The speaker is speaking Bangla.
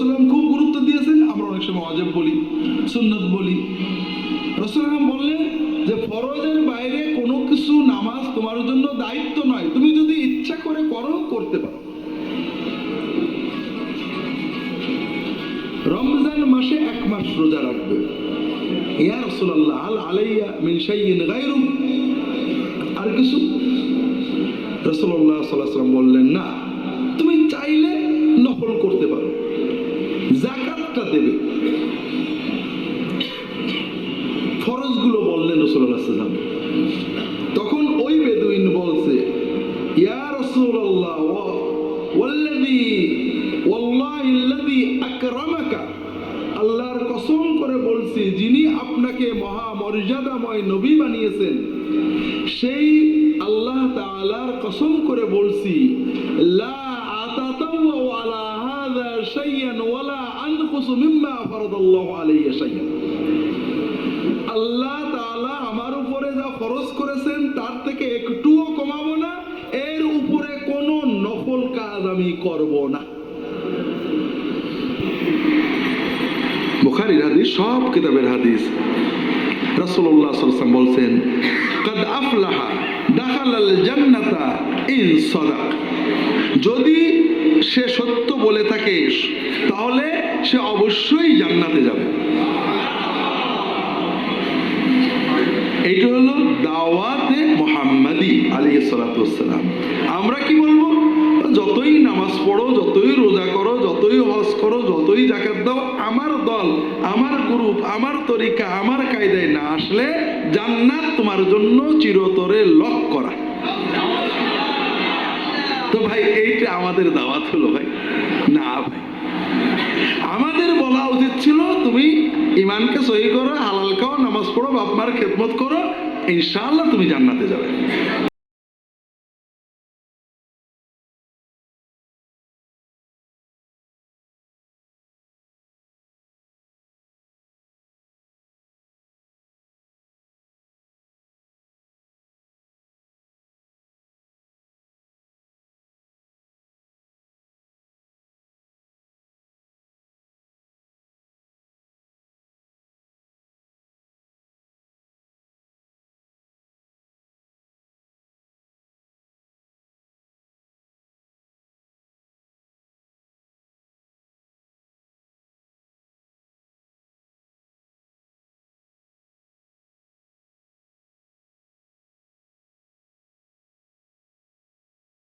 সাল্লাম খুব গুরুত্ব দিয়েছেন। আমরা অনেক সময় ওয়াজিব বলি, সুন্নত বলি। রাসূলুল্লাহ বললেন যে ফরজের বাইরে কোনো কিছু নামাজ তোমার জন্য দায়িত্ব নয়, তুমি যদি ইচ্ছা করে করো, করতে পারো। রমজান মাসে 1 মাস রোজা রাখবে। ইয়া রাসূলুল্লাহ হাল আলাইয়া মিন শাইইন গায়রু, আর কিছু? রাসূলুল্লাহ সাল্লাল্লাহু আলাইহি ওয়াসাল্লাম বললেন না, তুমি চাইলে নফল করতে পারো, যাকাতটা দেবে। ফরজগুলো বললেন রাসূলুল্লাহ সাল্লাল্লাহু আলাইহি ওয়াসাল্লাম। তখন ওই বেদুইন বলছে, ইয়া রাসূলুল্লাহ ওয়াল্লাযী ওয়াল্লাহিল্লাযী আকরামাকা, আল্লাহর কসম করে বলছি যিনি আপনাকে মহা মর্যাদাময় নবী বানিয়েছেন, সেই আল্লাহ তাআলার কসম করে বলছি, লা আতাতাওয়া আলা হাযা শাইয়ান ওয়ালা আনকুসু মিম্মা ফারাদাল্লাহু আলাইয়া শাইয়ান। আল্লাহ তাআলা আমার উপরে যা ফরজ করেছেন তার থেকে একটুও কমাবো না, এর উপরে কোনো নফল কাজ আমি করব না। বুখারীর হাদিস, সব কিতাবের হাদিস। রাসূলুল্লাহ সাল্লাল্লাহু আলাইহি ওয়াসাল্লাম বলছেন, কাদ আফলাহা দাখালাল জান্নাতা ইন সাদাক, যদি সে সত্য বলে থাকে তাহলে সে অবশ্যই জান্নাতে যাবে। এইটা হলো দাওয়াতে মুহাম্মাদি আলাইহিস সালাতু ওয়াস সালাম। আমরা কি বলবো? যতই নামাজ পড়ো, যতই রোজা করো, যতই হজ করো, যতই যাকাত দাও, আমার দল, আমার গ্রুপ, আমার তরিকা, আমার কায়দায় না আসলে জান্নাত তোমার জন্য চিরতরে লক করা। তো ভাই এইটা আমাদের দাওয়াত হলো ভাই? না ভাই, আমাদের বলা উচিত ছিল তুমি ইমানকে সহি করো, হালাল খাও, নামাজ পড়ো, বাপ মার খেদমত করো, ইনশাআল্লাহ তুমি জান্নাতে যাবে।